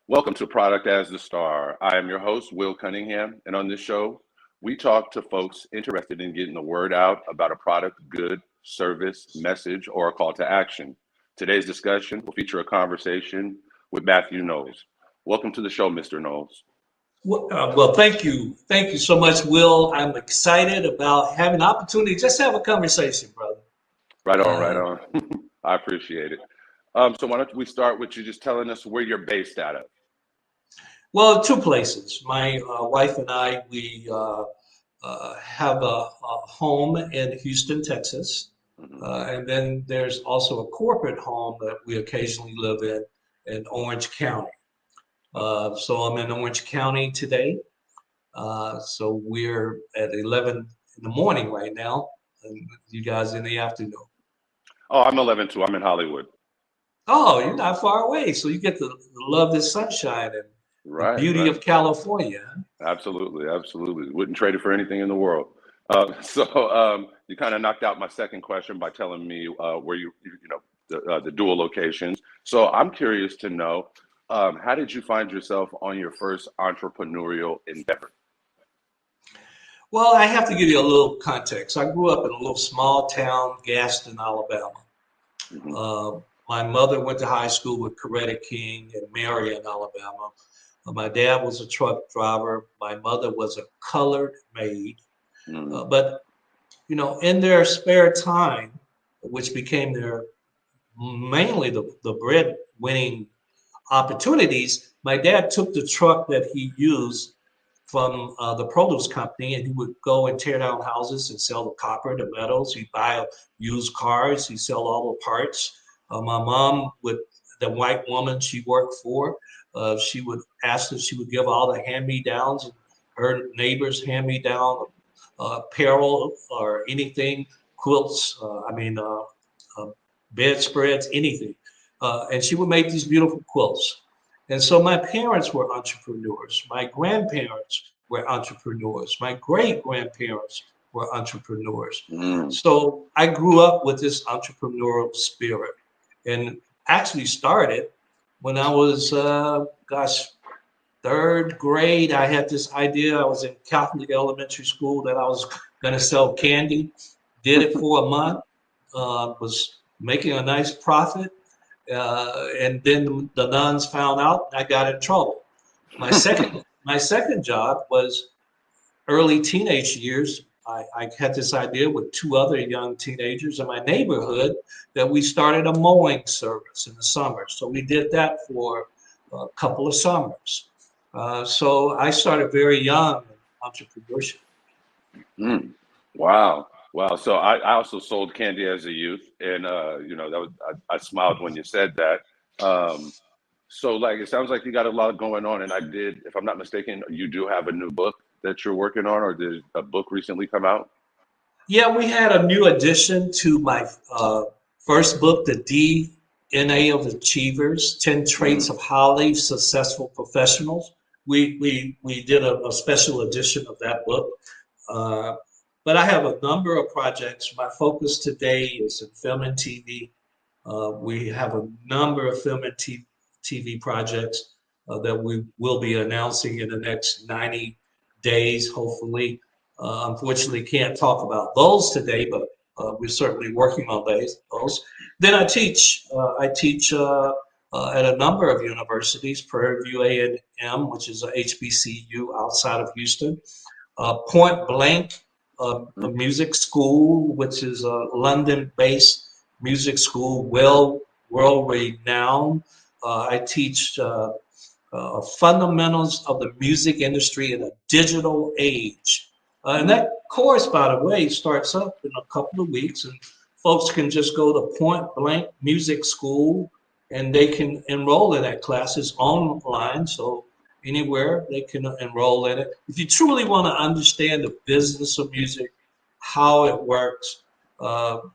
Welcome to Product as the Star. I am your host, Will Cunningham, and on this show, we talk to folks interested in getting the word out about a product, good, service, message, or a call to action. Today's discussion will feature a conversation with Mathew Knowles. Welcome to the show, Mr. Knowles. Well, thank you. Thank you so much, Will. I'm excited about having an opportunity just to have a conversation, brother. Right on, right on. I appreciate it. So why don't we start with you just telling us where you're based out of? Well, two places. My wife and I, we have a home in Houston, Texas. And then there's also a corporate home that we occasionally live in Orange County. So I'm in Orange County today. So we're at 11 in the morning right now, and you guys in the afternoon. Oh, I'm 11 too. I'm in Hollywood. Oh, you're not far away, so you get to love this sunshine and the beauty of California. Absolutely, absolutely. Wouldn't trade it for anything in the world. You kind of knocked out my second question by telling me where the dual locations. So I'm curious to know, how did you find yourself on your first entrepreneurial endeavor? Well, I have to give you a little context. I grew up in a little small town, Gaston, Alabama. My mother went to high school with Coretta King in Marion, Alabama. My dad was a truck driver. My mother was a colored maid. But, in their spare time, which became mainly the bread-winning opportunities, my dad took the truck that he used from the produce company, and he would go and tear down houses and sell the copper, the metals. He'd buy used cars. He'd sell all the parts. My mom, with the white woman she worked for, she would ask if she would give all the hand-me-downs, and her neighbors hand-me-down apparel or anything, quilts, bedspreads, anything. And she would make these beautiful quilts. And so my parents were entrepreneurs. My grandparents were entrepreneurs. My great-grandparents were entrepreneurs. So I grew up with this entrepreneurial spirit, and actually started when I was, third grade. I had this idea. I was in Catholic elementary school that I was going to sell candy. Did it for a month. Was making a nice profit. And then the nuns found out, and I got in trouble. My second job was early teenage years. I had this idea with two other young teenagers in my neighborhood that we started a mowing service in the summer. So we did that for a couple of summers. So I started very young in entrepreneurship. Wow. So I also sold candy as a youth, and I smiled when you said that. So it sounds like you got a lot going on, and if I'm not mistaken, you do have a new book that you're working on, or did a book recently come out? Yeah, we had a new addition to my first book, The DNA of Achievers, 10 Traits of Highly Successful Professionals. We did a special edition of that book. But I have a number of projects. My focus today is in film and TV. We have a number of film and TV projects that we will be announcing in the next 90 days, hopefully. Unfortunately, can't talk about those today, but we're certainly working on those. Then I teach. I teach at a number of universities, Prairie View A&M, which is a HBCU outside of Houston. Point Blank, a music school, which is a London-based music school, world-renowned. I teach fundamentals of the music industry in a digital age. And that course, by the way, starts up in a couple of weeks, and folks can just go to Point Blank Music School, and they can enroll in that class. It's online, so anywhere they can enroll in it. If you truly want to understand the business of music, how it works,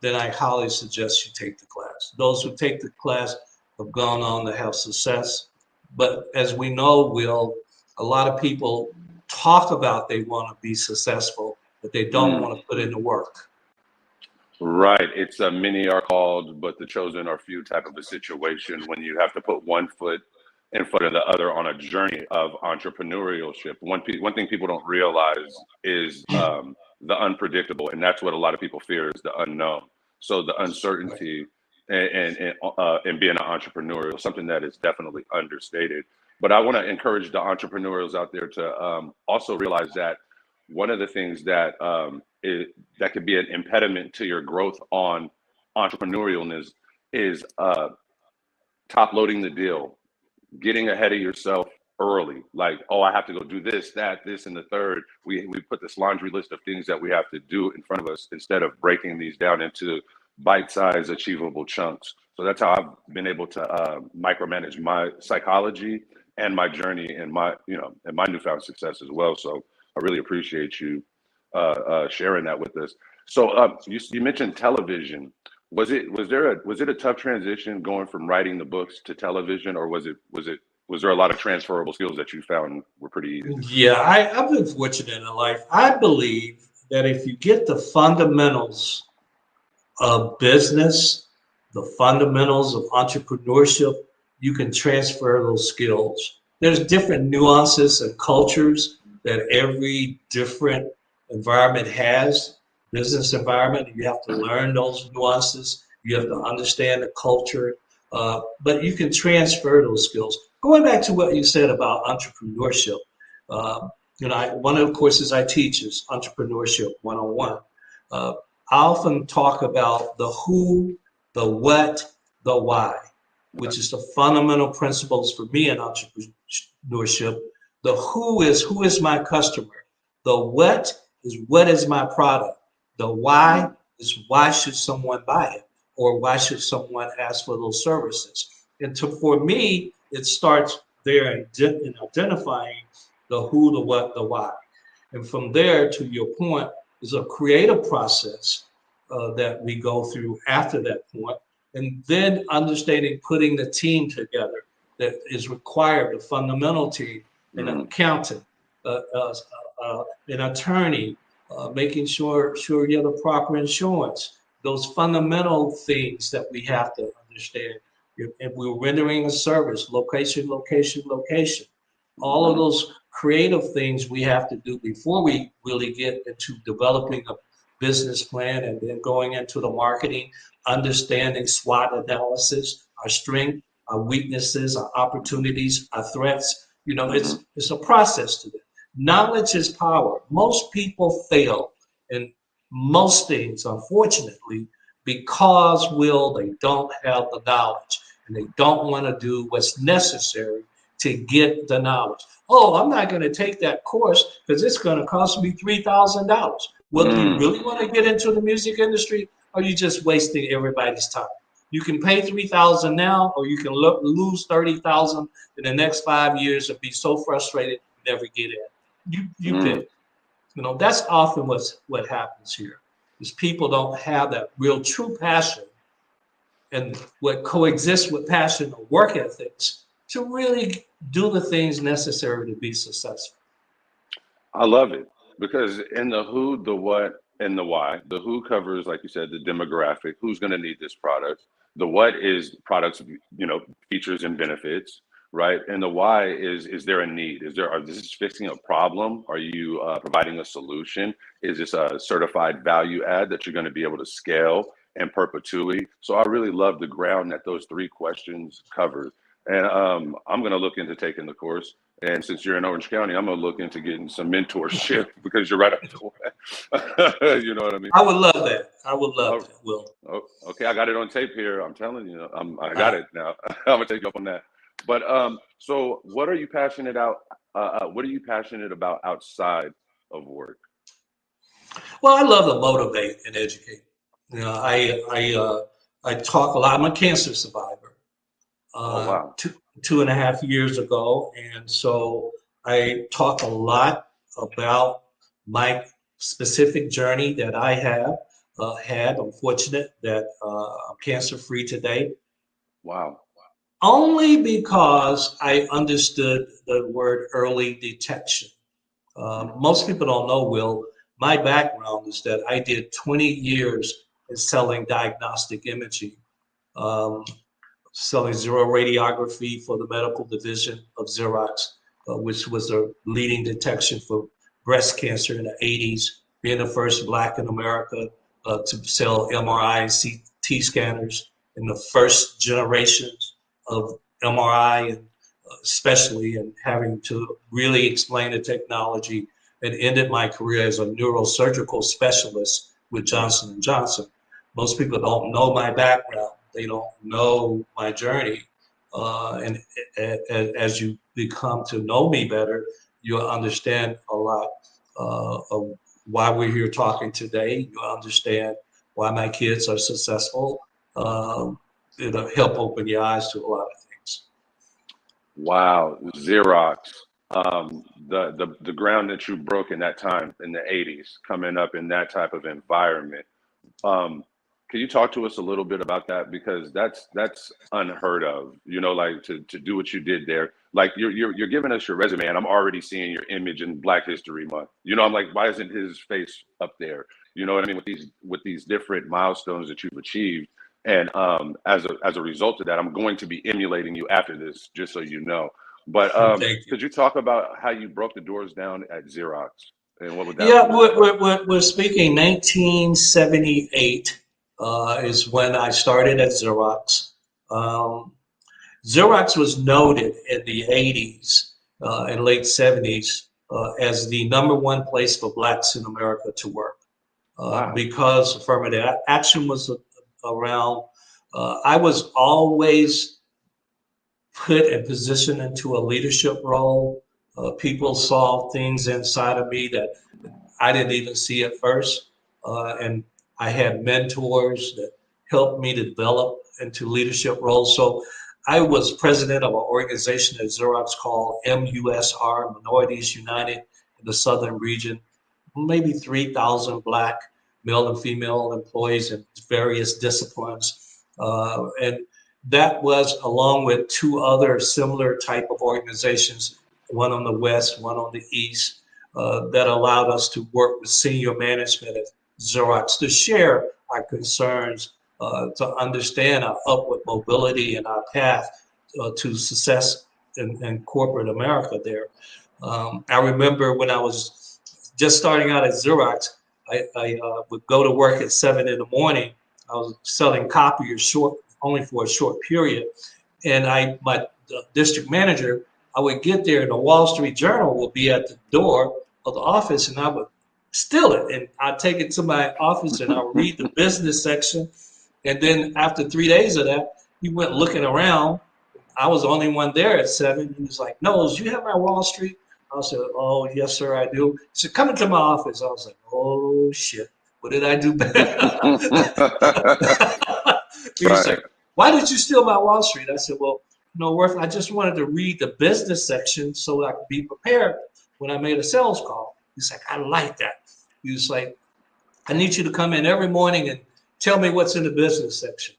then I highly suggest you take the class. Those who take the class have gone on to have success. But as we know, Will, a lot of people talk about they want to be successful, but they don't want to put in the work. Right. It's many are called, but the chosen are few type of a situation when you have to put one foot in front of the other on a journey of entrepreneurship. One thing people don't realize is the unpredictable, and that's what a lot of people fear is the unknown. So the uncertainty and being an entrepreneur is something that is definitely understated. But I want to encourage the entrepreneurs out there to also realize that one of the things that that could be an impediment to your growth on entrepreneurialness is top loading the deal, getting ahead of yourself early. Like, oh, I have to go do this, that, this, and the third. We put this laundry list of things that we have to do in front of us instead of breaking these down into bite-sized, achievable chunks. So that's how I've been able to micromanage my psychology and my journey and my newfound success as well. So I really appreciate you sharing that with us. So you mentioned television. Was it a tough transition going from writing the books to television, or was there a lot of transferable skills that you found were pretty easy? Yeah, I've been fortunate in life. I believe that if you get the fundamentals of business, the fundamentals of entrepreneurship, you can transfer those skills. There's different nuances and cultures that every different environment has, business environment. You have to learn those nuances. You have to understand the culture, but you can transfer those skills. Going back to what you said about entrepreneurship, one of the courses I teach is Entrepreneurship 101. I often talk about the who, the what, the why, which is the fundamental principles for me in entrepreneurship. The who is my customer. The what is my product. The why is why should someone buy it, or why should someone ask for those services. And for me, it starts there in identifying the who, the what, the why. And from there, to your point, is a creative process that we go through after that point, and then understanding putting the team together that is required, the fundamental team, an accountant, an attorney, making sure you have the proper insurance, those fundamental things that we have to understand. If we're rendering a service, location, all of those creative things we have to do before we really get into developing a business plan and then going into the marketing, understanding SWOT analysis, our strength, our weaknesses, our opportunities, our threats. It's a process to it. Knowledge is power. Most people fail in most things, unfortunately, because they don't have the knowledge and they don't want to do what's necessary to get the knowledge. Oh, I'm not going to take that course because it's going to cost me $3,000. Well, do you really want to get into the music industry, or are you just wasting everybody's time? You can pay $3,000 now, or you can lose $30,000 in the next 5 years and be so frustrated you never get in. You pick. That's often what happens here, is people don't have that real true passion and what coexists with passion or work ethics to really do the things necessary to be successful. I love it, because in the who, the what, and the why, the who covers, like you said, the demographic, who's going to need this product. The what is products, features and benefits, right? And the why is there a need? Is this fixing a problem? Are you providing a solution? Is this a certified value add that you're going to be able to scale in perpetuity? So I really love the ground that those three questions cover. And I'm going to look into taking the course. And since you're in Orange County, I'm going to look into getting some mentorship because you're right up the way. You know what I mean? I would love that. That, Will. Oh, okay, I got it on tape here. I'm telling you, I got it now. I'm going to take you up on that. But so what are you passionate about? What are you passionate about outside of work? Well, I love to motivate and educate. I talk a lot. I'm a cancer survivor. Oh, wow. 2.5 years ago, and so I talk a lot about my specific journey that I have had. I'm fortunate that I'm cancer free today. Wow. Only because I understood the word early detection. Most people don't know, Will, my background is that I did 20 years in selling diagnostic imaging. selling zero radiography for the medical division of Xerox, which was the leading detection for breast cancer in the 80s, being the first Black in America to sell MRI and CT scanners in the first generations of MRI, and especially, and having to really explain the technology, and ended my career as a neurosurgical specialist with Johnson & Johnson. Most people don't know my background. They don't know my journey. And as you become to know me better, you'll understand a lot of why we're here talking today. You'll understand why my kids are successful. It'll help open your eyes to a lot of things. Wow, Xerox, the ground that you broke in that time in the 80s, coming up in that type of environment. Can you talk to us a little bit about that? Because that's unheard of, you know, like to do what you did there. Like you're giving us your resume, and I'm already seeing your image in Black History Month. You know, I'm like, why isn't his face up there? You know what I mean? With these different milestones that you've achieved. And as a result of that, I'm going to be emulating you after this, just so you know. But could you talk about how you broke the doors down at Xerox, and what would that? Yeah, we're speaking 1978 is when I started at Xerox. Xerox was noted in the 80s and late 70s as the #1 place for Blacks in America to work. Wow. Because affirmative action was around. I was always put and positioned into a leadership role. People saw things inside of me that I didn't even see at first. And I had mentors that helped me to develop into leadership roles. So I was president of an organization at Xerox called MUSR, Minorities United in the Southern Region, maybe 3,000 Black male and female employees in various disciplines. And that was along with 2 other similar type of organizations, one on the West, one on the East, that allowed us to work with senior management at Xerox to share our concerns, to understand our upward mobility and our path to success in corporate America there. I remember when I was just starting out at Xerox, I would go to work at 7 in the morning. I was selling copiers only for a short period. And my district manager, I would get there and the Wall Street Journal would be at the door of the office, and I would steal it. And I'd take it to my office and I would read the business section. And then after 3 days of that, he went looking around. I was the only one there at 7. He was like, "Knowles, you have my Wall Street?" I said, "Oh, yes, sir, I do." He said, "Come into my office." I was like, "Oh, shit. What did I do bad?" He was like, "Why did you steal my Wall Street?" I said, "Well, Worth, I just wanted to read the business section so I could be prepared when I made a sales call." He's like, "I like that." He was like, "I need you to come in every morning and tell me what's in the business section."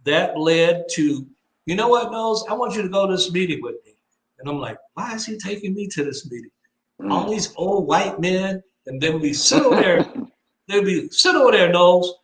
That led to, "You know what, Knowles? I want you to go to this meeting with me." And I'm like, "Why is he taking me to this meeting? All these old white men, and then we sit over there. They'd be, sit over there, Knowles.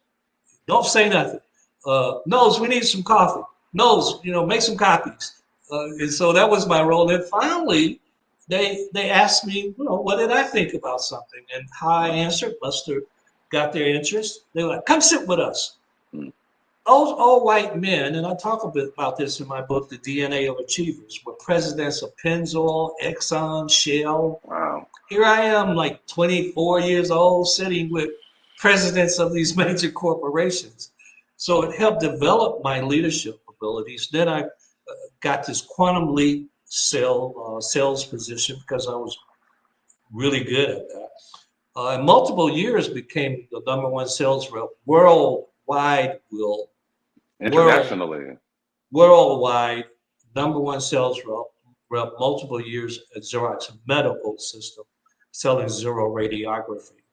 Don't say nothing. Knowles, we need some coffee. Knowles, make some copies." And so that was my role. And finally, they asked me, what did I think about something, and how I answered must have got their interest. They were like, "Come sit with us." Those old white men, and I talk a bit about this in my book, The DNA of Achievers, were presidents of Pennzoil, Exxon, Shell. Wow. Here I am, like 24 years old, sitting with presidents of these major corporations. So it helped develop my leadership abilities. Then I got this quantum leap sales position because I was really good at that. In multiple years, became the #1 sales rep worldwide. Internationally. Worldwide, #1 sales rep multiple years at Xerox Medical System, selling zero radiography.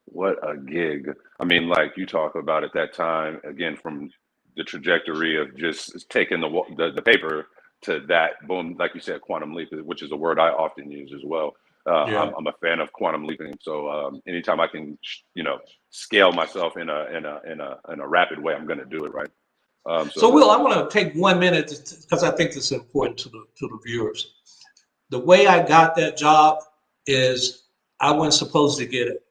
What a gig. I mean, like you talk about at that time, again, from the trajectory of just taking the paper to that, boom, like you said, quantum leap, which is a word I often use as well. I'm a fan of quantum leaping. So anytime I can, scale myself in a rapid way, I'm going to do it, right? So Will, I'm going to take 1 minute because I think this is important to the viewers. The way I got that job is I wasn't supposed to get it.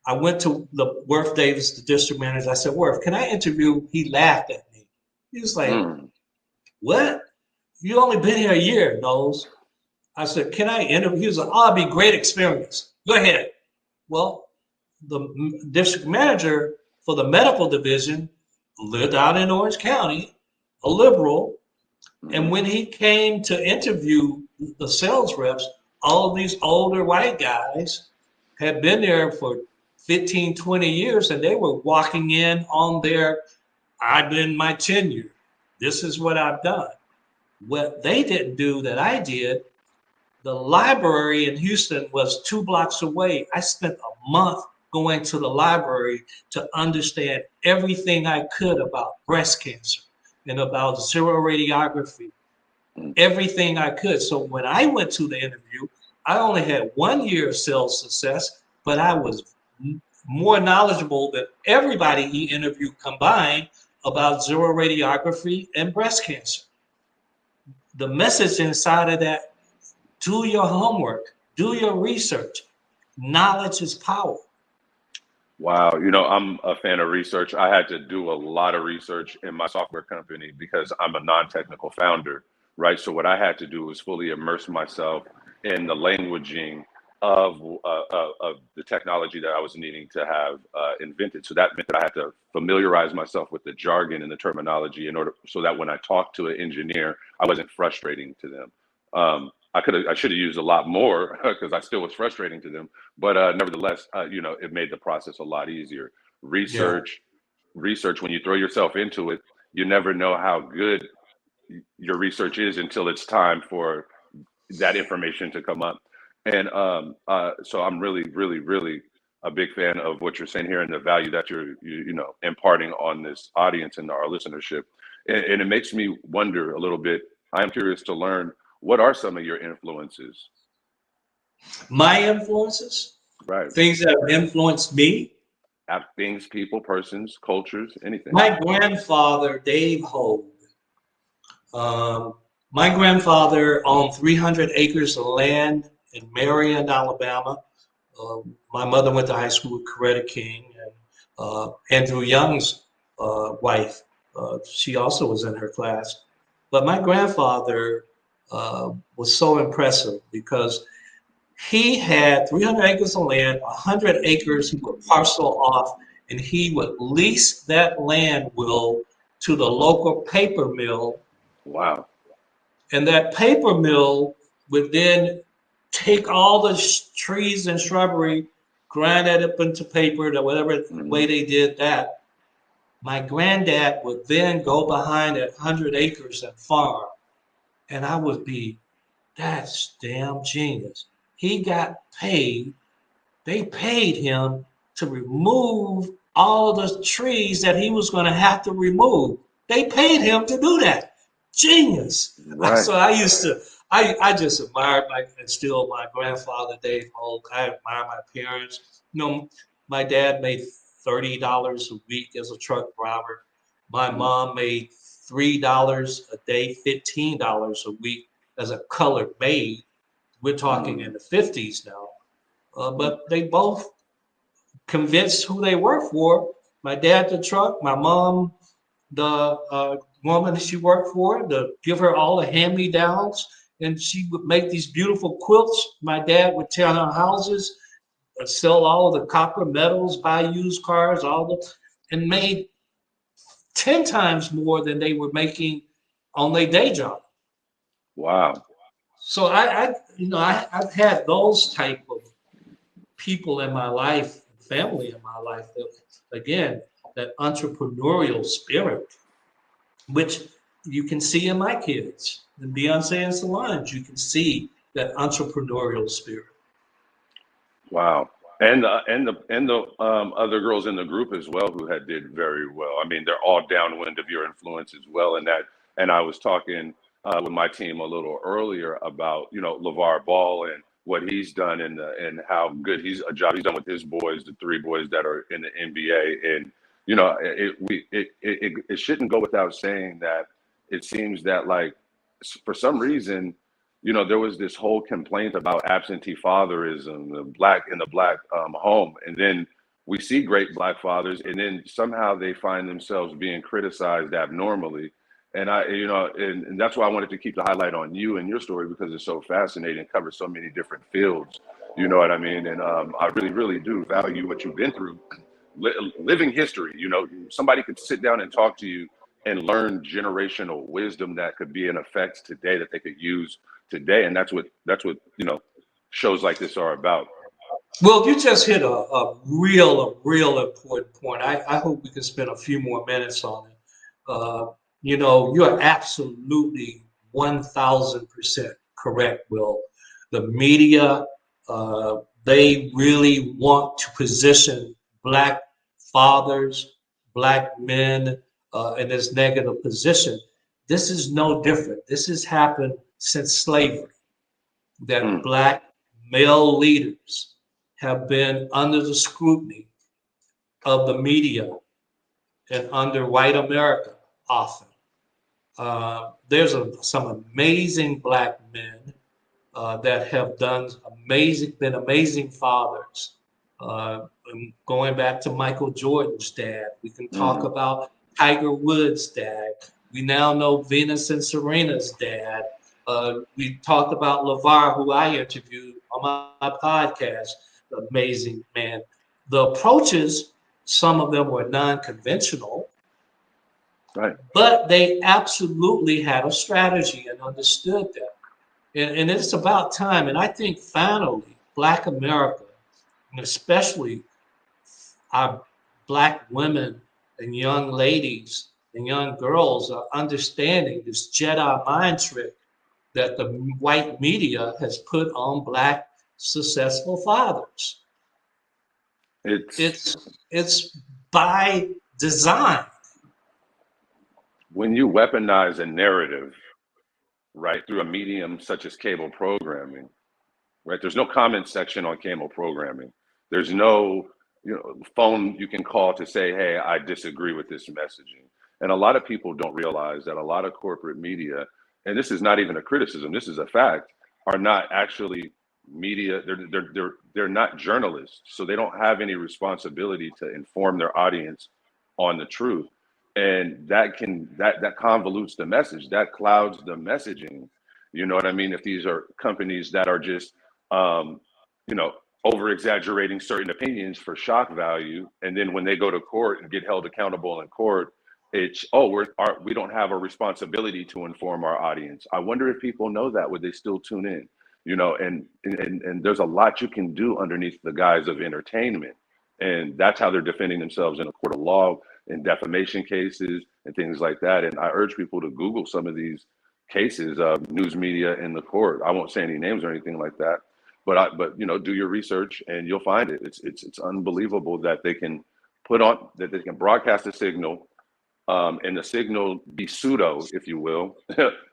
I went to the Worth Davis, the district manager. I said, Worth, can I interview? He laughed at me. He was like, what? You only been here a year, Knowles. I said, can I interview? He was like, oh, it'd be great experience. Go ahead. Well, the district manager for the medical division lived out in Orange County, a liberal. And when he came to interview the sales reps, all of these older white guys had been there for 15, 20 years, and they were walking in on their, I've been my tenure. This is what I've done. What they didn't do that I did, the library in Houston was 2 blocks away. I spent a month going to the library to understand everything I could about breast cancer and about radiography, everything I could. So when I went to the interview, I only had 1 year of sales success, but I was more knowledgeable than everybody he interviewed combined about radiography and breast cancer. The message inside of that, do your homework, do your research. Knowledge is power. Wow. You know, I'm a fan of research. I had to do a lot of research in my software company because I'm a non-technical founder, right? So what I had to do was fully immerse myself in the languaging of the technology that I was needing to have invented. So that meant that I had to familiarize myself with the jargon and the terminology in order so that when I talked to an engineer, I wasn't frustrating to them. I should have used a lot more because I still was frustrating to them. But nevertheless, you know, it made the process a lot easier. Research, when you throw yourself into it, you never know how good your research is until it's time for that information to come up. And so I'm really, really, really a big fan of what you're saying here and the value that you know, imparting on this audience and our listenership. And it makes me wonder a little bit. I am curious to learn, what are some of your influences? My influences? Right. Things that have influenced me? Things, people, persons, cultures, anything. My grandfather, Dave Hogue. My grandfather owned 300 acres of land in Marion, Alabama. My mother went to high school with Coretta King, and Andrew Young's wife. She also was in her class. But my grandfather was so impressive because he had 300 acres of land, 100 acres he would parcel off, and he would lease that land, Will, to the local paper mill. Wow. And that paper mill would then take all the trees and shrubbery, grind that up into paper, or whatever way they did that. My granddad would then go behind that 100 acres and farm. And I would be, that's damn genius. He got paid. They paid him to remove all the trees that he was going to have to remove. They paid him to do that. Genius. Right. So I just admired and still my grandfather, Dave Hogue. I admire my parents. You know, my dad made $30 a week as a truck driver. My mom made $3 a day, $15 a week as a colored maid. We're talking in the 50s now. But they both convinced who they worked for. My dad, the truck, my mom, the woman she worked for, to give her all the hand-me-downs. And she would make these beautiful quilts. My dad would tear down houses, sell all of the copper metals, buy used cars, and made 10 times more than they were making on their day job. Wow. So I've had those type of people in my life, family in my life, that, again, that entrepreneurial spirit, which you can see in my kids. And Beyonce and Solange, you can see that entrepreneurial spirit. Wow. And the other girls in the group as well who did very well. I mean, they're all downwind of your influence as well. And I was talking with my team a little earlier about, you know, LeVar Ball and what he's done and how good a job he's done with his boys, the 3 boys that are in the NBA. And you know, it shouldn't go without saying that it seems that, like, for some reason, you know, there was this whole complaint about absentee fatherism, the black home, and then we see great black fathers, and then somehow they find themselves being criticized abnormally. And and that's why I wanted to keep the highlight on you and your story, because it's so fascinating, and covers so many different fields. You know what I mean? And I really, really do value what you've been through, living history. You know, somebody could sit down and talk to you and learn generational wisdom that could be in effect today, that they could use today. And that's what you know, shows like this are about. Well, you just hit a real important point. I hope we can spend a few more minutes on it. Uh, you know, you're absolutely 1000% correct, Will. The media, they really want to position Black fathers, Black men in this negative position. This is no different. This has happened since slavery, that Mm, Black male leaders have been under the scrutiny of the media and under white America often. Some amazing Black men that have been amazing fathers. Going back to Michael Jordan's dad, we can talk mm, about Tiger Woods' dad. We now know Venus and Serena's dad. We talked about LeVar, who I interviewed on my podcast, the amazing man. The approaches, some of them were non-conventional, right. but they absolutely had a strategy and understood that. And it's about time. And I think finally, Black America, and especially our Black women and young ladies and young girls, are understanding this Jedi mind trick that the white media has put on Black successful fathers. It's It's by design. when you weaponize a narrative, right, through a medium such as cable programming, right? There's no comment section on cable programming. There's no, phone you can call to say, hey, I disagree with this messaging. And a lot of people don't realize that a lot of corporate media, and this is not even a criticism, this is a fact, are not actually media. They're not journalists, so they don't have any responsibility to inform their audience on the truth. And that convolutes the message, that clouds the messaging. You know what I mean? If these are companies that are just um, you know, over exaggerating certain opinions for shock value, and then when they go to court and get held accountable in court, it's, oh, we don't have a responsibility to inform our audience. I wonder if people know that, would they still tune in? You know, and there's a lot you can do underneath the guise of entertainment, and that's how they're defending themselves in a court of law, in defamation cases and things like that. And I urge people to Google some of these cases of news media in the court. I won't say any names or anything like that, but do your research and you'll find it. It's unbelievable that they can broadcast a signal, and the signal be pseudo, if you will,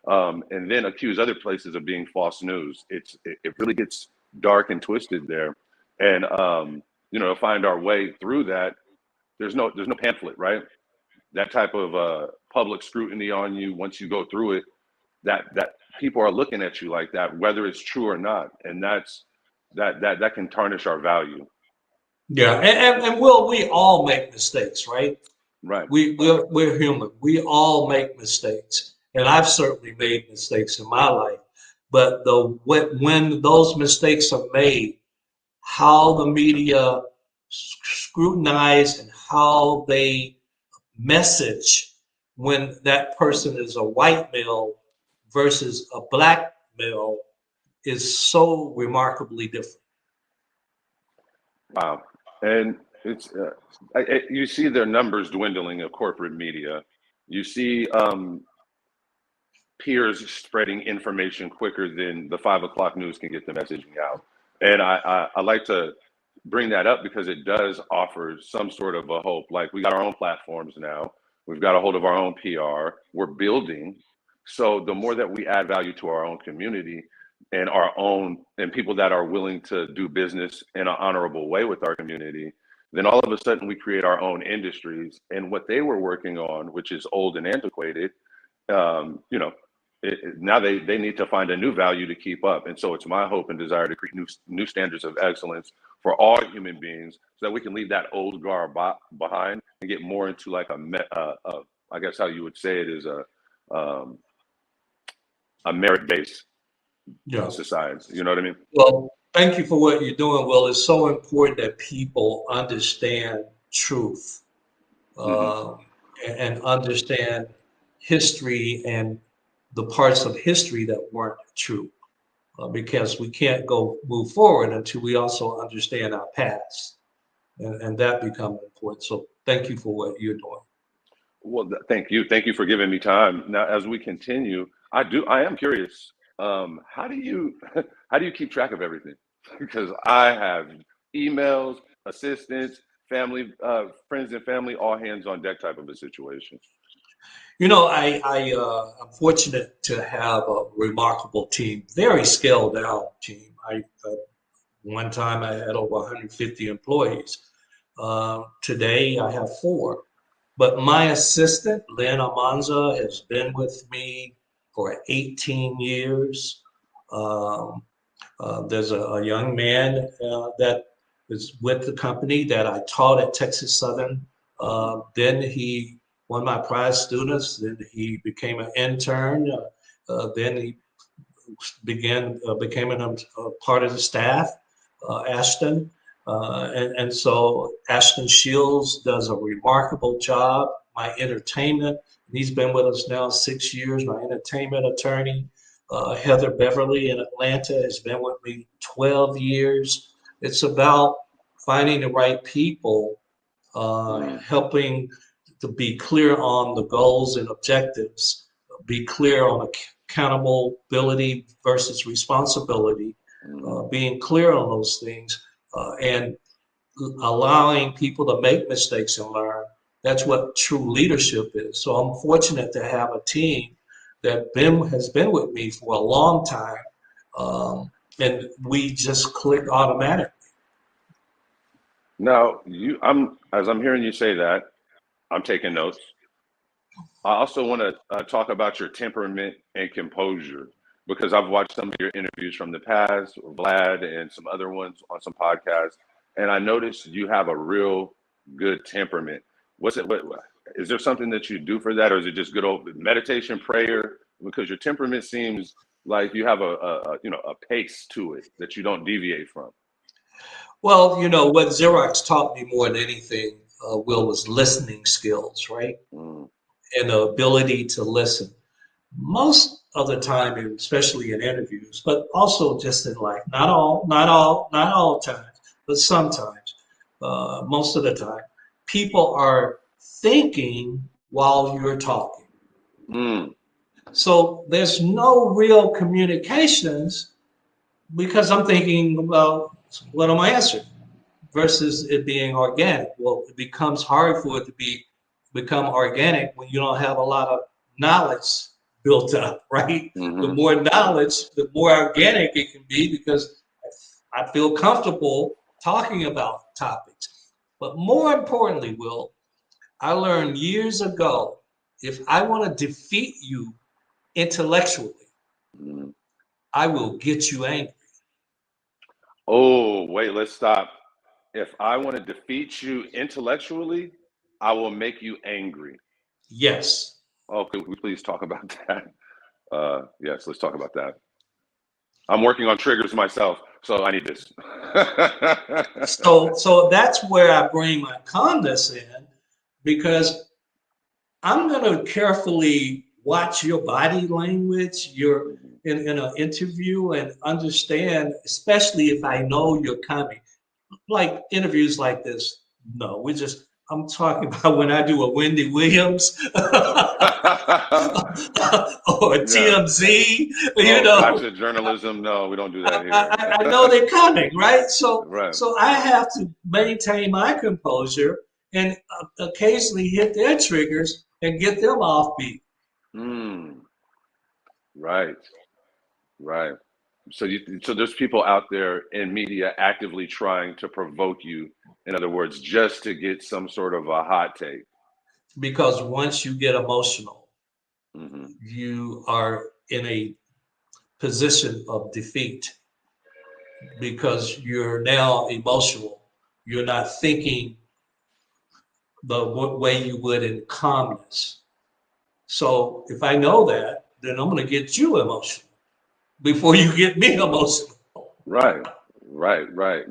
and then accuse other places of being false news. It really gets dark and twisted there, and to find our way through that, there's no pamphlet, right? That type of public scrutiny on you once you go through it, that people are looking at you like that, whether it's true or not, and that can tarnish our value. Yeah, and will we all make mistakes, right? Right. We're human. We all make mistakes, and I've certainly made mistakes in my life. But when those mistakes are made, how the media scrutinize and how they message when that person is a white male versus a Black male is so remarkably different. Wow. And it's you see their numbers dwindling of corporate media. You see peers spreading information quicker than the 5 o'clock news can get the messaging out. And I like to bring that up because it does offer some sort of a hope. Like, we got our own platforms now. We've got a hold of our own PR. We're building. So the more that we add value to our own community and our own, and people that are willing to do business in an honorable way with our community, Then all of a sudden we create our own industries, and what they were working on, which is old and antiquated, you know, now they need to find a new value to keep up. And so it's my hope and desire to create new standards of excellence for all human beings, so that we can leave that old guard behind and get more into like I guess how you would say it is a merit-based Yeah. society. You know what I mean? Well, thank you for what you're doing, Will. It's so important that people understand truth, Mm-hmm. and understand history and the parts of history that weren't true, because we can't move forward until we also understand our past, and that becomes important. So thank you for what you're doing. Well, thank you. Thank you for giving me time. Now, as we continue, I am curious. How do you, how do you keep track of everything? Because I have emails, assistants, family, friends and family, all hands on deck type of a situation. You know, I'm fortunate to have a remarkable team, very scaled down team. One time I had over 150 employees. Today I have 4. But my assistant, Lynn Almanza, has been with me for 18 years. There's a young man that is with the company that I taught at Texas Southern. Then he, one of my prize students, then he became an intern. Then he became a part of the staff, Ashton. And so Ashton Shields does a remarkable job. My entertainment, and he's been with us now 6 years, my entertainment attorney, Heather Beverly in Atlanta, has been with me 12 years. It's about finding the right people, helping to be clear on the goals and objectives, be clear on accountability versus responsibility, being clear on those things, and allowing people to make mistakes and learn. That's what true leadership is. So I'm fortunate to have a team that has been with me for a long time, and we just click automatically. Now, as I'm hearing you say that, I'm taking notes. I also want to talk about your temperament and composure, because I've watched some of your interviews from the past, Vlad and some other ones on some podcasts, and I noticed you have a real good temperament. What is there something that you do for that, or is it just good old meditation, prayer? Because your temperament seems like you have a pace to it that you don't deviate from. Well, you know, what Xerox taught me more than anything, Will, was listening skills, right? Mm, And the ability to listen. Most of the time, and especially in interviews, but also just in life, not all times, but sometimes, most of the time, people are thinking while you're talking. mm, So there's no real communications because I'm thinking about what am I answering versus it being organic. Well, it becomes hard for it to become organic when you don't have a lot of knowledge built up, right? The hmm more knowledge, the more organic it can be because I feel comfortable talking about topics. But more importantly, Will, I learned years ago, if I want to defeat you intellectually, mm. I will get you angry. Oh, wait, let's stop. If I want to defeat you intellectually, I will make you angry. Yes. Oh, could we please talk about that? Yes, let's talk about that. I'm working on triggers myself, so I need this. So that's where I bring my calmness in because I'm going to carefully watch your body language, your Mhm. in an interview and understand, especially if I know you're coming. Like interviews like this, no, I'm talking about when I do a Wendy Williams or a Yeah. TMZ, you Oh, know, gotcha. Journalism. No, we don't do I, that here. I know they're coming, right? So, Right. so I have to maintain my composure and occasionally hit their triggers and get them off beat. Mm, right. Right. So there's people out there in media actively trying to provoke you, in other words, just to get some sort of a hot take. Because once you get emotional, Hmm. you are in a position of defeat because you're now emotional. You're not thinking the way you would in calmness. So if I know that, then I'm going to get you emotional before you get me emotional. Right, right.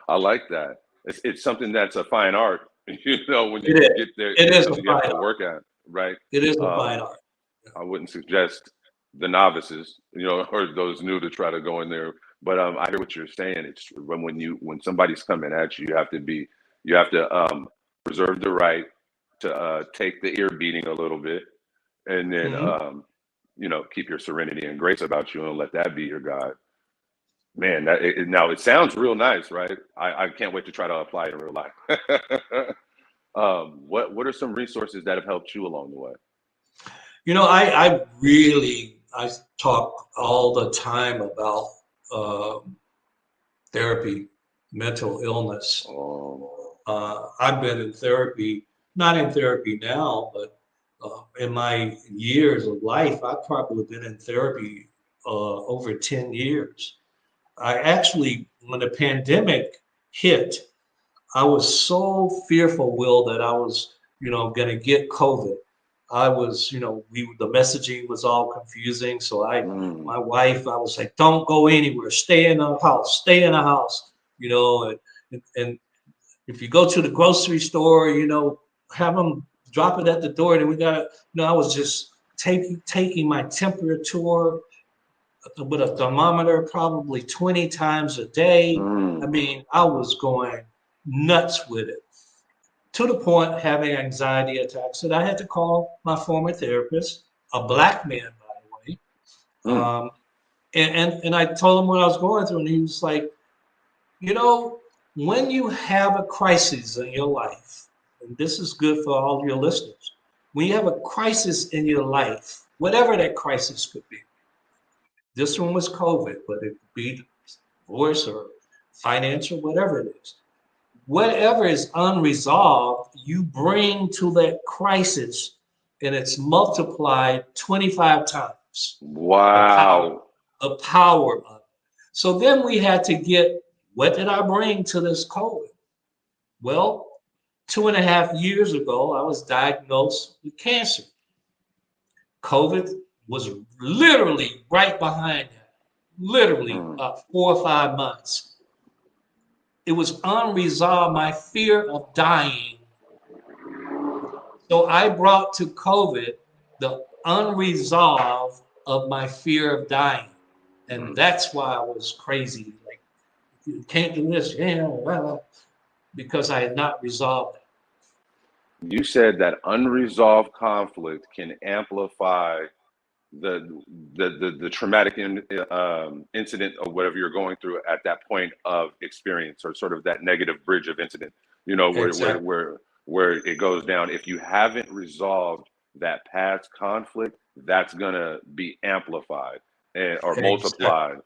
I like that. It's something that's a fine art, when It you is. get there, It it's is a something you have fine to art. work at, right? It is a fine Um, art. I wouldn't suggest the novices, or those new to try to go in there. But I hear what you're saying. It's when somebody's coming at you, you have to reserve the right to take the ear beating a little bit, and then Mhm. keep your serenity and grace about you, and let that be your guide. Man, now it sounds real nice, right? I can't wait to try to apply it in real life. What are some resources that have helped you along the way? I talk all the time about uh, therapy, mental illness. Um, I've been in therapy, not in therapy now, but in my years of life, I've probably been in therapy over 10 years. I actually, when the pandemic hit, I was so fearful, Will, that I was, going to get COVID. I was, the messaging was all confusing. So mm, my wife, I was like, don't go anywhere, stay in the house, stay in the house, and if you go to the grocery store, have them drop it at the door. And we got to, I was just taking my temperature with a thermometer probably 20 times a day. I mm. mean, I was going nuts with it to the point having anxiety attacks that I had to call my former therapist, a black man, by the way. Mm. And I told him what I was going through, and he was like, you know, when you have a crisis in your life, and this is good for all your listeners, when you have a crisis in your life, whatever that crisis could be, this one was COVID, but it could be divorce or financial, whatever it is. Whatever is unresolved, you bring to that crisis and it's multiplied 25 times the power, Wow. the power of it. So then we had to get, what did I bring to this COVID? Well, 2.5 years ago, I was diagnosed with cancer. COVID was literally right behind that, literally Mm. 4 or 5 months. It was unresolved, my fear of dying. So I brought to COVID the unresolved of my fear of dying. And Mm. that's why I was crazy. Like, you can't do this, because I had not resolved it. You said that unresolved conflict can amplify the the traumatic incident or whatever you're going through at that point of experience, or sort of that negative bridge of incident, Exactly. where it goes down. If you haven't resolved that past conflict, that's gonna be amplified or Exactly. multiplied.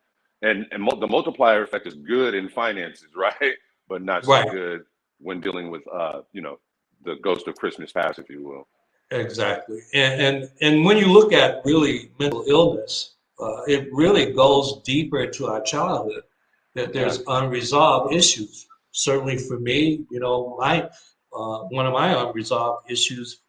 The multiplier effect is good in finances, right? But not so Right. good when dealing with the ghost of Christmas past, if you will. Exactly. And when you look at really mental illness, it really goes deeper into our childhood, that Okay. there's unresolved issues. Certainly for me, my one of my unresolved issues,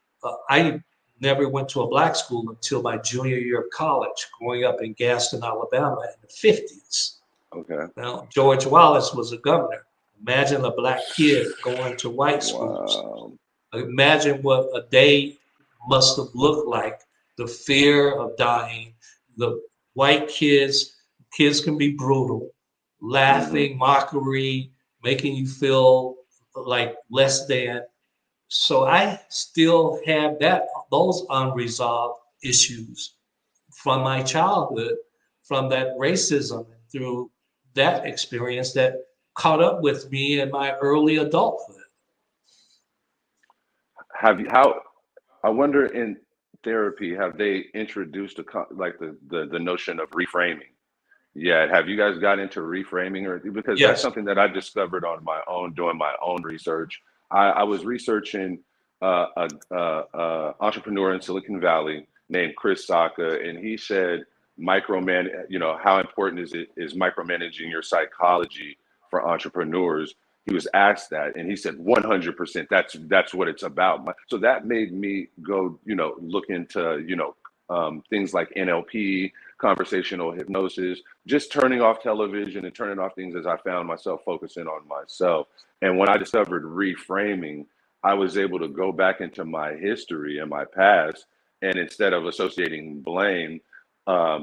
I never went to a black school until my junior year of college, growing up in Gaston, Alabama in the 50s. Okay. Now, George Wallace was a governor. Imagine a black kid going to white schools. Wow. Imagine what a day must have looked like. The fear of dying, the white kids can be brutal, Hmm. laughing, mockery, making you feel like less than. So I still have those unresolved issues from my childhood, from that racism through that experience that caught up with me in my early adulthood. Have you how I wonder, in therapy, have they introduced like the notion of reframing? Yeah, have you guys got into reframing, or because that's Yes. something that I discovered on my own, doing my own research. I was researching a entrepreneur in Silicon Valley named Chris Sacca, and he said how important is micromanaging your psychology for entrepreneurs. He was asked that, and he said 100%. That's what it's about. So that made me go, look into, things like NLP, conversational hypnosis, just turning off television and turning off things as I found myself focusing on myself. And when I discovered reframing, I was able to go back into my history and my past, and instead of associating blame,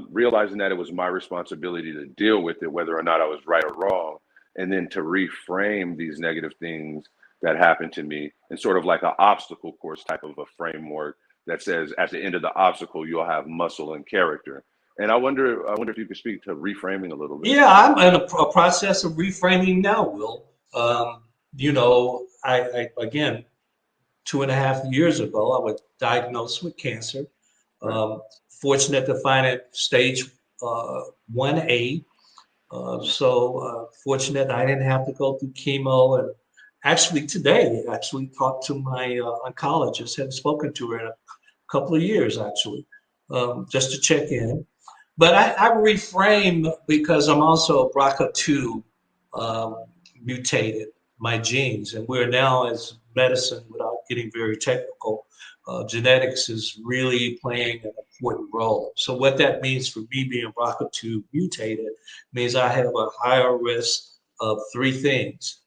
realizing that it was my responsibility to deal with it, whether or not I was right or wrong, and then to reframe these negative things that happened to me in sort of like an obstacle course type of a framework that says at the end of the obstacle, you'll have muscle and character. And I wonder if you could speak to reframing a little bit. Yeah, I'm in a process of reframing now, Will. I again, 2.5 years ago, I was diagnosed with cancer. Right. Fortunate to find it stage 1A. Fortunate I didn't have to go through chemo. And actually today, actually talked to my oncologist, hadn't spoken to her in a couple of years, actually, just to check in. But I reframe because I'm also a BRCA2 mutated, my genes. And we're now, as medicine, without getting very technical, genetics is really playing an important role. So what that means for me being BRCA2 mutated means I have a higher risk of three things.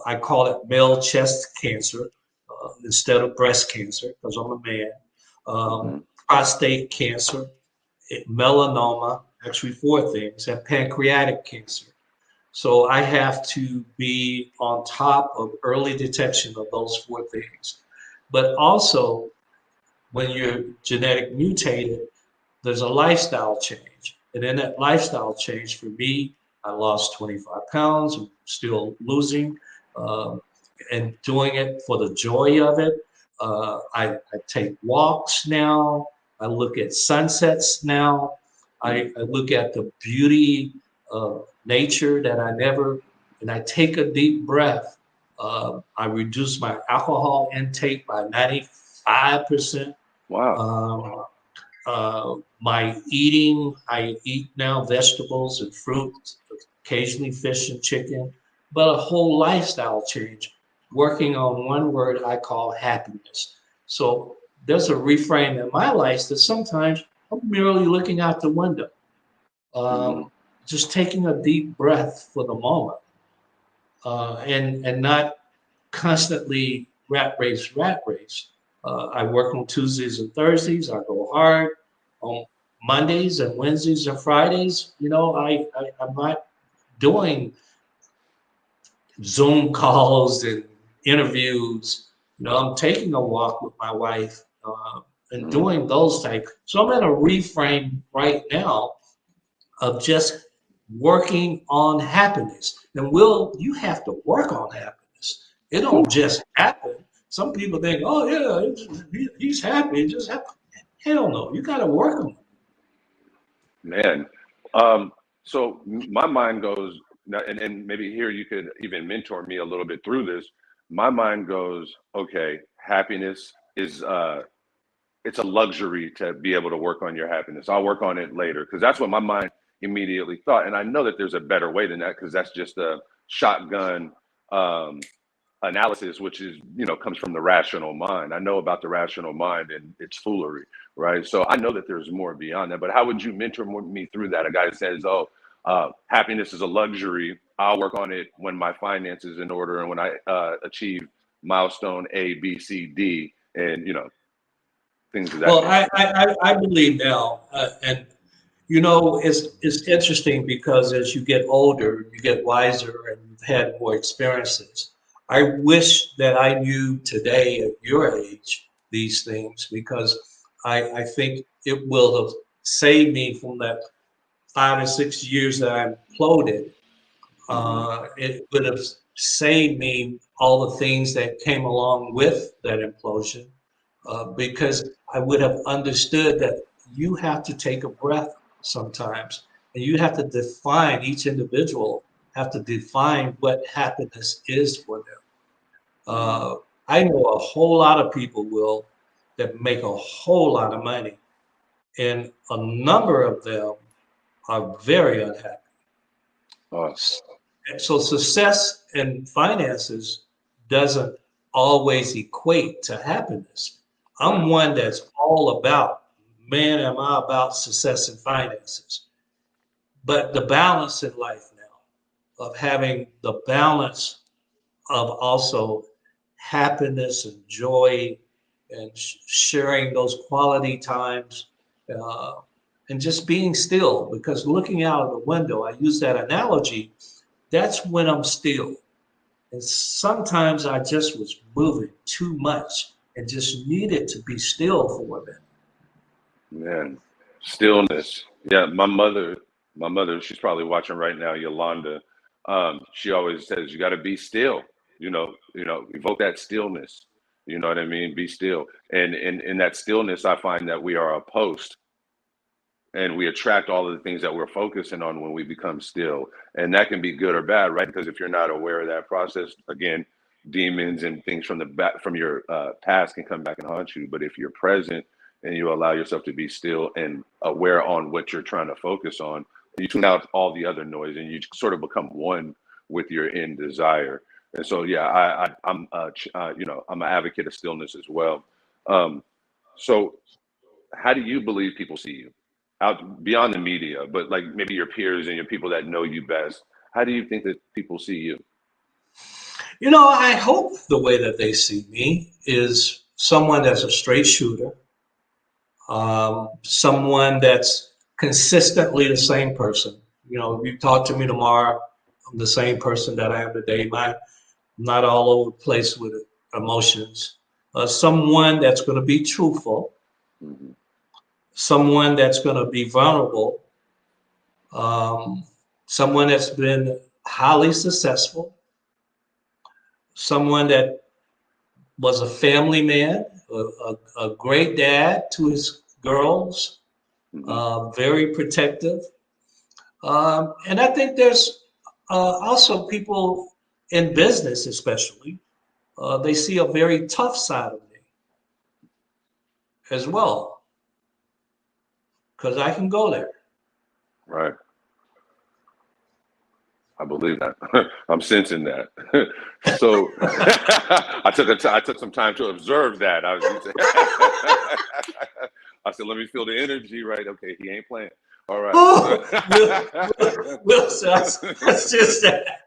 I call it male chest cancer instead of breast cancer because I'm a man. Hmm. Prostate cancer, melanoma, actually four things, and pancreatic cancer. So I have to be on top of early detection of those four things. But also, when you're genetic mutated, there's a lifestyle change. And in that lifestyle change, for me, I lost 25 pounds, I'm still losing, um, and doing it for the joy of it. I take walks now. I look at sunsets now. I look at the beauty of nature that I never, and I take a deep breath. I reduce my alcohol intake by 95%. Wow. Um, my eating, I eat now vegetables and fruits, occasionally fish and chicken, but a whole lifestyle change, working on one word I call happiness. So there's a reframe in my life that sometimes I'm merely looking out the window, Hmm. um, just taking a deep breath for the moment, and not constantly rat race. I work on Tuesdays and Thursdays. I go hard on Mondays and Wednesdays and Fridays. I'm not doing Zoom calls and interviews. I'm taking a walk with my wife and Hmm. doing those type. So I'm in a reframe right now of just working on happiness. And Will, you have to work on happiness. It don't just happen. Some people think, oh yeah, he's happy. It just happen. Hell no, you got to work on it. Man. So my mind goes, and maybe here you could even mentor me a little bit through this. My mind goes, okay, happiness is it's a luxury to be able to work on your happiness. I'll work on it later because that's what my mind immediately thought. And I know that there's a better way than that because that's just a shotgun um, analysis, which is, comes from the rational mind. I know about the rational mind and its foolery, right? So I know that there's more beyond that. But how would you mentor me through that? A guy that says, oh, happiness is a luxury. I'll work on it when my finances in order and when I achieve milestone A, B, C, D, and things of that Well, nature. I believe now, and it's interesting because as you get older, you get wiser, and you've had more experiences. I wish that I knew today at your age these things because I think it will have saved me from that 5 or 6 years that I imploded. Hmm. It would have saved me all the things that came along with that implosion because I would have understood that you have to take a breath sometimes. And you have to define, each individual have to define what happiness is for them. I know a whole lot of people, Will, that make a whole lot of money, and a number of them are very unhappy. So success in finances doesn't always equate to happiness. I'm one that's all about, man, am I about success in finances. But the balance in life now, of having the balance of also happiness and joy and sharing those quality times, and just being still, because looking out of the window, I use that analogy, that's when I'm still. And sometimes I just was moving too much and just needed to be still for a minute. Man, stillness. Yeah, my mother, she's probably watching right now, Yolanda. She always says you got to be still, evoke that stillness. You know what I mean? Be still. And in that stillness, I find that we are a post, and we attract all of the things that we're focusing on when we become still. And that can be good or bad, right? Because if you're not aware of that process, again, demons and things from the back, from your past can come back and haunt you. But if you're present and you allow yourself to be still and aware on what you're trying to focus on, you tune out all the other noise and you sort of become one with your end desire. And so, yeah, I'm an advocate of stillness as well. So how do you believe people see you out beyond the media, but like maybe your peers and your people that know you best? How do you think that people see you? I hope the way that they see me is someone that's a straight shooter, someone that's consistently the same person. If you talk to me tomorrow, I'm the same person that I am today. I'm not all over the place with emotions. Someone that's going to be truthful, someone that's going to be vulnerable, someone that's been highly successful, someone that was a family man, a great dad to his girls, very protective. And I think there's also people in business, especially, they see a very tough side of me as well, because I can go there. Right. I believe that. I'm sensing that. So I took some time to observe that. I said, let me feel the energy, right? Okay, he ain't playing. All right. Will says, that's just that.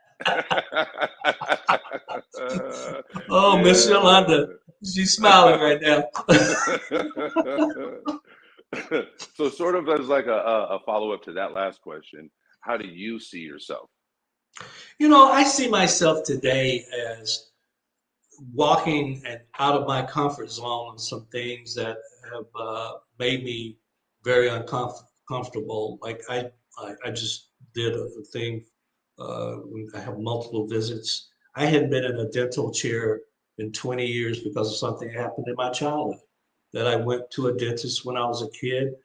Oh, Miss Yolanda, she's smiling right now. So sort of as like a follow-up to that last question, how do you see yourself? I see myself today as walking out of my comfort zone on some things that have made me very uncomfortable. Like I just did a thing. I have multiple visits. I hadn't been in a dental chair in 20 years because of something that happened in my childhood. That I went to a dentist when I was a kid.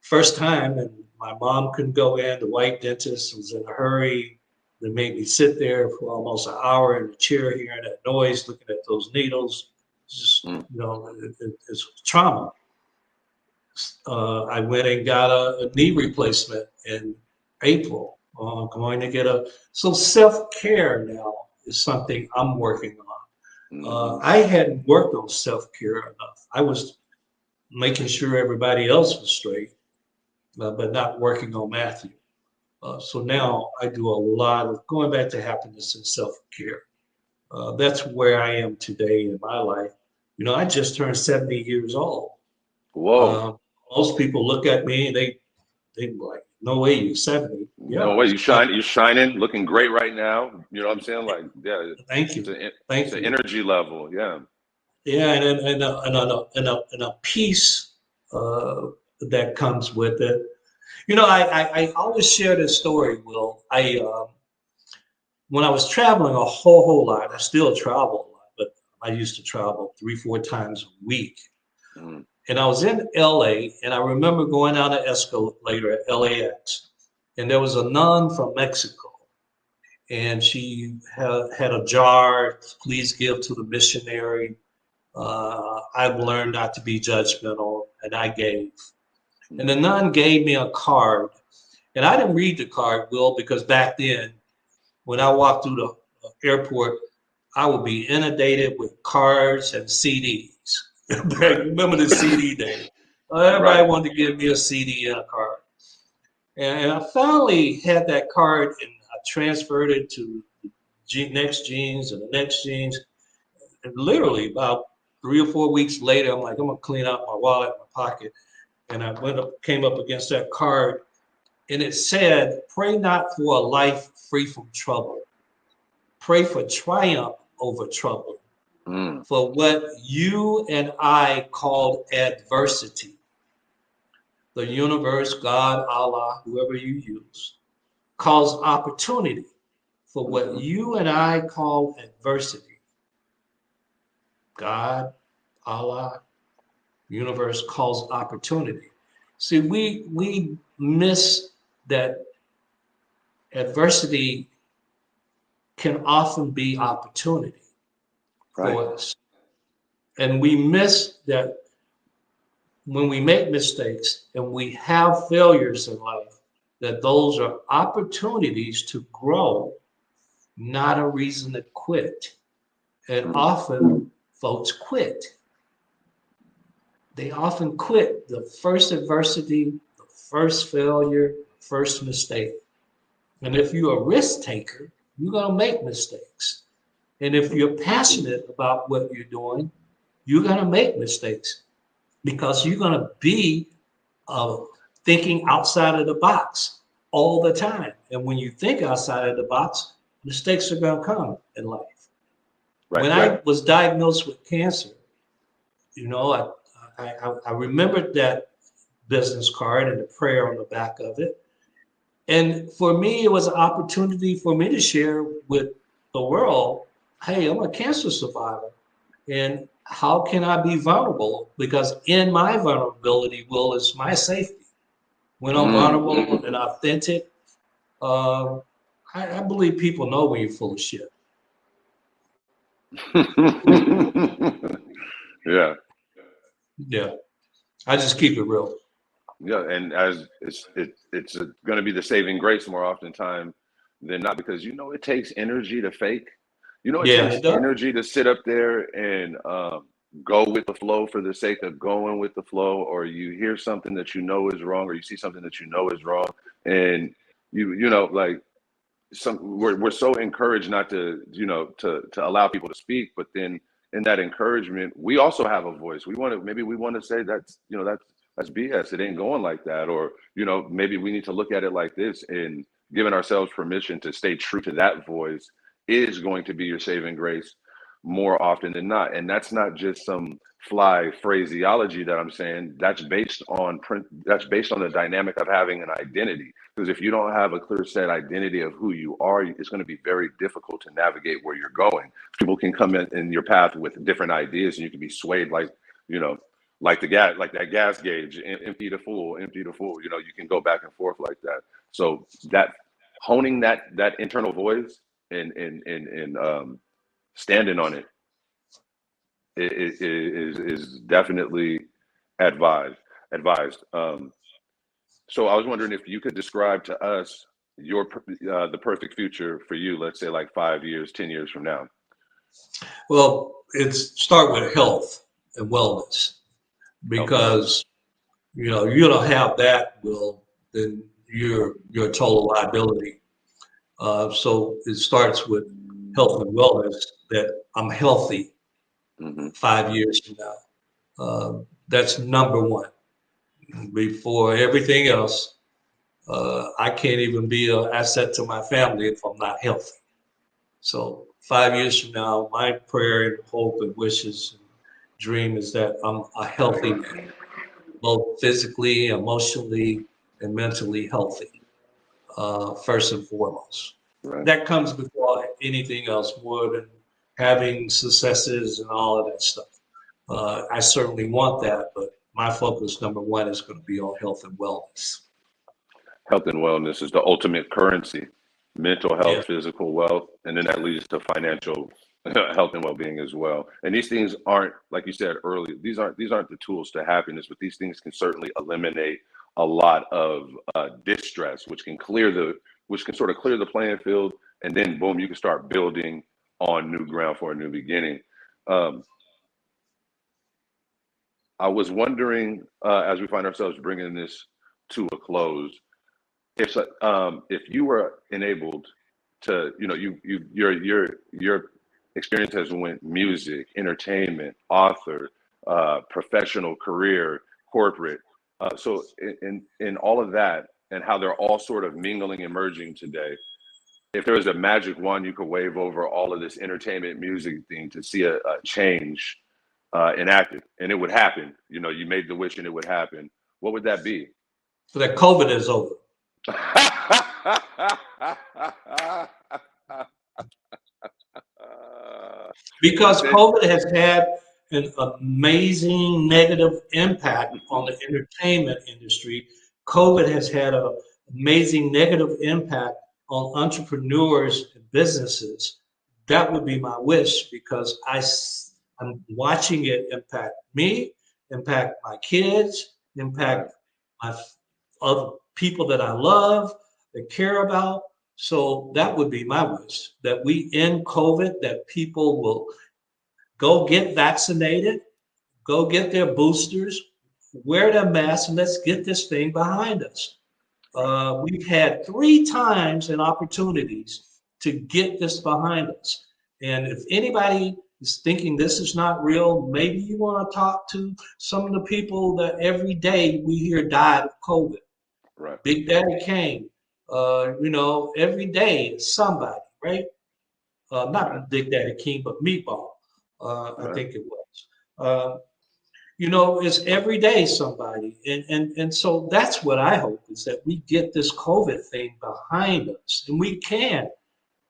First time, and my mom couldn't go in. The white dentist was in a hurry. They made me sit there for almost an hour in the chair, hearing that noise, looking at those needles. It's just, it's trauma. I went and got a knee replacement in April. I'm going to get so self-care now is something I'm working on. I hadn't worked on self-care enough. I was making sure everybody else was straight, but not working on Mathew. So now I do a lot of going back to happiness and self-care. That's where I am today in my life. I just turned 70 years old. Whoa. Most people look at me and they like, no way you're 70. Yeah, no way, you're shining, looking great right now. You know what I'm saying? Like, yeah. Thank you. It's an energy level. Yeah. Yeah, and a peace that comes with it. I always share this story, Will. When I was traveling a whole lot, I still travel a lot, but I used to travel 3-4 times a week. And I was in LA, and I remember going down the escalator at LAX, and there was a nun from Mexico, and she had a jar, please give to the missionary. I've learned not to be judgmental, and I gave. And the nun gave me a card, and I didn't read the card, Will, because back then, when I walked through the airport, I would be inundated with cards and CDs. Remember the CD days? Everybody wanted to give me a CD and a card. And I finally had that card, and I transferred it to the next jeans and the next jeans. And literally about 3 or 4 weeks later, I'm like, I'm gonna clean out my wallet, my pocket. And I came up against that card, and it said, pray not for a life free from trouble. Pray for triumph over trouble. For what you and I called adversity. The universe, God, Allah, whoever you use, calls opportunity. For what you and I call adversity. God, Allah, universe calls opportunity. See, we miss that adversity can often be opportunity for us. And we miss that when we make mistakes and we have failures in life, that those are opportunities to grow, not a reason to quit. And often folks quit. They often quit the first adversity, the first failure, first mistake. And if you're a risk taker, you're going to make mistakes. And if you're passionate about what you're doing, you're going to make mistakes because you're going to be thinking outside of the box all the time. And when you think outside of the box, mistakes are going to come in life. When I was diagnosed with cancer, you know, I remembered that business card and the prayer on the back of it. And for me, it was an opportunity for me to share with the world, hey, I'm a cancer survivor. And how can I be vulnerable? Because in my vulnerability, Will, is my safety. When I'm vulnerable and authentic, I believe people know when you're full of shit. Yeah. I just keep it real. Yeah, and as it's going to be the saving grace more often time than not, because you know it takes energy to fake. You know it takes energy to sit up there and go with the flow for the sake of going with the flow, or you hear something that you know is wrong, or you see something that you know is wrong, and you know like we're so encouraged not to to allow people to speak, but then in that encouragement we also have a voice. We want to say that's that's BS. It ain't going like that. Or, maybe we need to look at it like this, and giving ourselves permission to stay true to that voice is going to be your saving grace more often than not. And that's not just some fly phraseology that I'm saying. That's based on the dynamic of having an identity. Because if you don't have a clear set identity of who you are, it's going to be very difficult to navigate where you're going. People can come in your path with different ideas, and you can be swayed like that gas gauge, empty to full. You can go back and forth like that. So that honing that internal voice and standing on it is definitely advised. So I was wondering if you could describe to us the perfect future for you, let's say like 5 years, 10 years from now. Well, start with health and wellness. Because you don't have that, Will, then you're a total liability. So it starts with health and wellness, that I'm healthy 5 years from now. That's number one. Before everything else, I can't even be an asset to my family if I'm not healthy. So 5 years from now, my prayer and hope and wishes and dream is that I'm a healthy man, both physically, emotionally, and mentally healthy, first and foremost. Right. That comes before anything else, more than having successes and all of that stuff. I certainly want that, but my focus, number one, is going to be on health and wellness. Health and wellness is the ultimate currency. Mental Yeah. health, physical wealth, and then that leads to financial health and well-being as well. And these things aren't, like you said earlier, these aren't the tools to happiness, but these things can certainly eliminate a lot of distress, which can sort of clear the playing field, and then boom, you can start building on new ground for a new beginning. I was wondering, as we find ourselves bringing this to a close, if you were enabled to, your experience has went music, entertainment, author, professional career, corporate. So in all of that and how they're all sort of mingling and merging today, if there was a magic wand you could wave over all of this entertainment music thing to see a change enacted, and it would happen, you made the wish and it would happen, what would that be? So that COVID is over. Because COVID has had an amazing negative impact on the entertainment industry. COVID has had an amazing negative impact on entrepreneurs and businesses. That would be my wish, because I'm watching it impact me, impact my kids, impact my other people that I love, that care about. So that would be my wish, that we end COVID, that people will go get vaccinated, go get their boosters, wear their masks, and let's get this thing behind us. We've had 3 times in opportunities to get this behind us. And if anybody is thinking this is not real, maybe you want to talk to some of the people that every day we hear died of COVID. Right. Big Daddy Kane, every day it's somebody, right? Not Big Daddy King, but Meatball, I think it was. It's every day somebody. And so that's what I hope, is that we get this COVID thing behind us. And we can,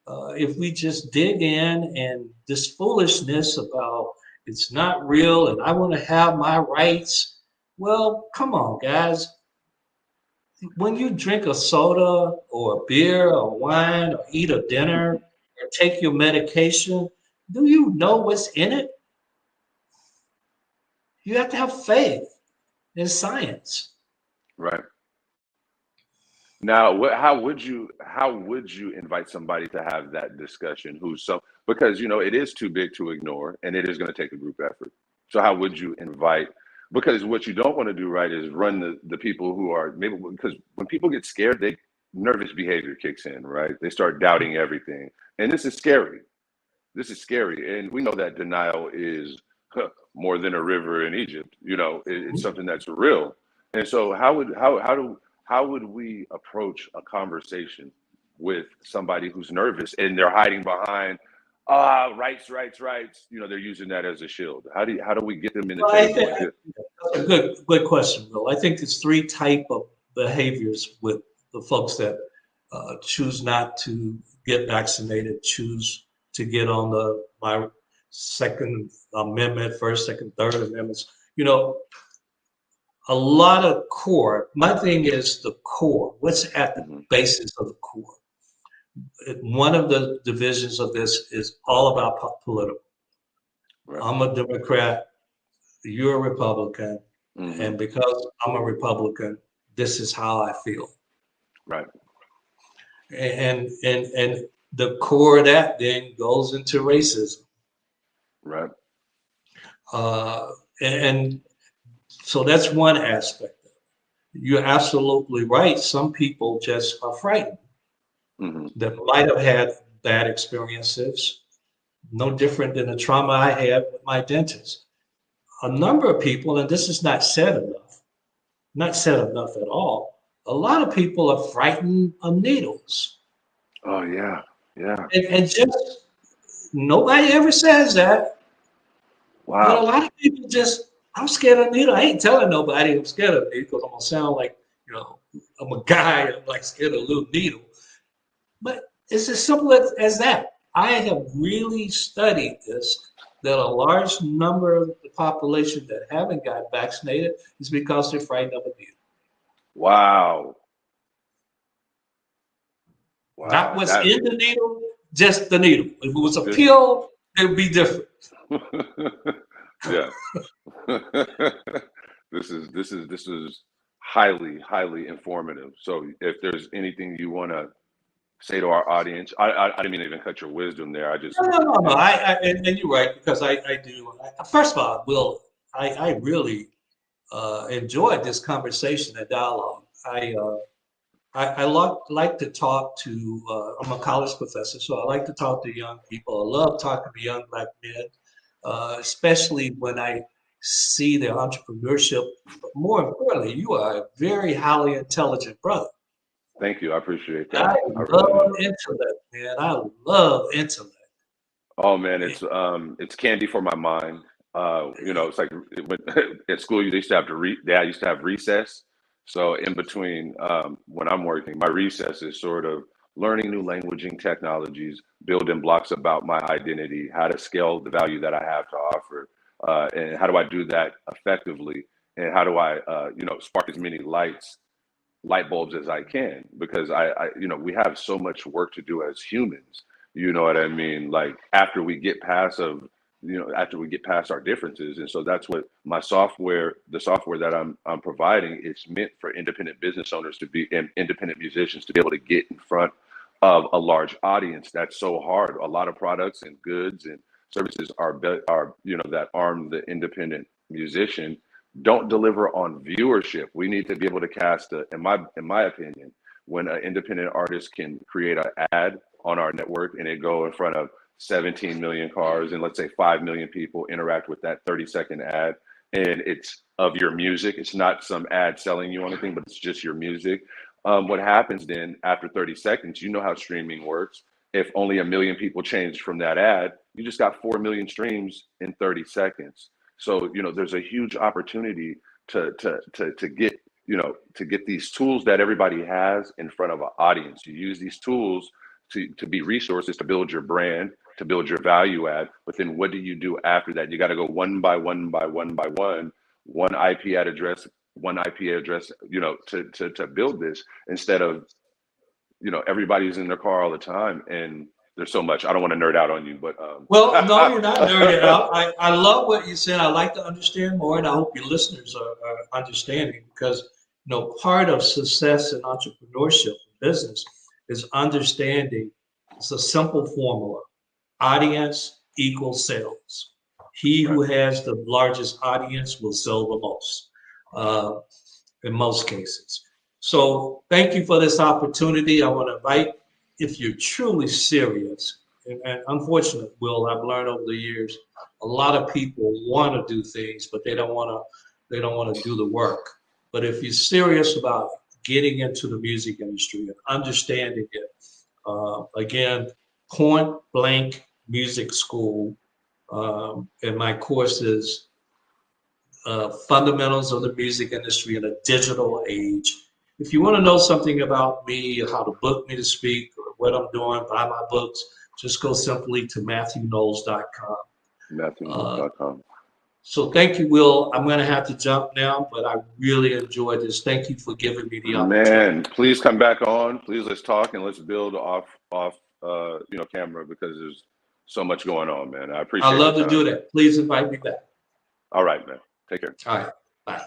if we just dig in, and this foolishness about it's not real and I want to have my rights. Well, come on, guys. When you drink a soda or a beer or wine or eat a dinner or take your medication, do you know what's in it? You have to have faith in science. Right. Now, how would you invite somebody to have that discussion because it is too big to ignore, and it is going to take a group effort. So how would you invite? Because what you don't want to do, right, is run the people who are maybe, because when people get scared, nervous behavior kicks in, right? They start doubting everything, and this is scary. This is scary, and we know that denial is more than a river in Egypt. It's something that's real. And so how would we approach a conversation with somebody who's nervous and they're hiding behind rights? They're using that as a shield. How do we get them in the table? That's a good question, Bill. I think there's 3 type of behaviors with the folks that choose not to get vaccinated, choose to get on my Second Amendment, First, Second, Third Amendments. A lot of core. My thing is the core. What's at the basis of the core? One of the divisions of this is all about political. Right. I'm a Democrat. You're a Republican. Mm-hmm. And because I'm a Republican, this is how I feel. Right. And the core of that then goes into racism. Right. And so that's one aspect of it. You're absolutely right. Some people just are frightened. Mm-hmm. That might have had bad experiences, no different than the trauma I had with my dentist. A number of people, and this is not said enough at all, a lot of people are frightened of needles. Oh, yeah, yeah. And just, nobody ever says that. Wow. But a lot of people just, I'm scared of needle. I ain't telling nobody I'm scared of needle, because I'm going to sound like, I'm a guy, I'm like scared of a little needle. But it's as simple as that. I have really studied this. that a large number of the population that haven't gotten vaccinated is because they're frightened of a needle. Wow. Not Wow. what's in the needle, just the needle. If it was a Just, pill, it would be different. yeah. This is highly informative. So if there's anything you want to say to our audience, I didn't mean to even cut your wisdom there. I just No. And you're right, because I do. First of all, Will, I really enjoyed this conversation and dialogue. I like to talk to, I'm a college professor, so I like to talk to young people. I love talking to young Black men, especially when I see their entrepreneurship. But more importantly, you are a very highly intelligent brother. thank you. I appreciate I that. I really love do. intellect, man. I love intellect. Oh man, it's candy for my mind. It's like at school you used to have to I used to have recess. So in between when I'm working, my recess is sort of learning new languaging technologies, building blocks about my identity, how to scale the value that I have to offer, and how do I do that effectively, and how do I spark as many light bulbs as I can, because we have so much work to do as humans. You know what I mean? Like after we get past our differences. And so that's what the software that I'm providing, it's meant for independent business owners to be, and independent musicians to be able to get in front of a large audience. That's so hard. A lot of products and goods and services that arm the independent musician don't deliver on viewership. We need to be able to in my opinion, when an independent artist can create an ad on our network and it go in front of 17 million cars, and let's say 5 million people interact with that 30-second ad, and it's of your music. It's not some ad selling you anything, but it's just your music. What happens then after 30 seconds, you know how streaming works. If only 1 million people changed from that ad, you just got 4 million streams in 30 seconds. So, there's a huge opportunity to get these tools that everybody has in front of an audience. You use these tools to be resources to build your brand, to build your value add. But then what do you do after that? You got to go one by one, one IP address, to build this, instead of, everybody's in their car all the time. And there's so much. I don't want to nerd out on you, but Well, no, you're not nerding out. I love what you said. I like to understand more, and I hope your listeners are understanding, because part of success in entrepreneurship and business is understanding. It's a simple formula: audience equals sales. He who has the largest audience will sell the most, in most cases. So thank you for this opportunity. I want to invite, if you're truly serious, and unfortunately, Will, I've learned over the years, a lot of people want to do things, but they don't want to do the work. But if you're serious about getting into the music industry and understanding it, again, Point Blank Music School, and my course is Fundamentals of the Music Industry in a Digital Age. If you want to know something about me, how to book me to speak, or what I'm doing, buy my books, just go simply to MathewKnowles.com. MathewKnowles.com. So thank you, Will. I'm going to have to jump now, but I really enjoyed this. Thank you for giving me the opportunity. Man, please come back on. Please, let's talk and let's build off camera, because there's so much going on, man. I appreciate it. I'd love to do that. Please invite me back. All right, man. Take care. All right. Bye.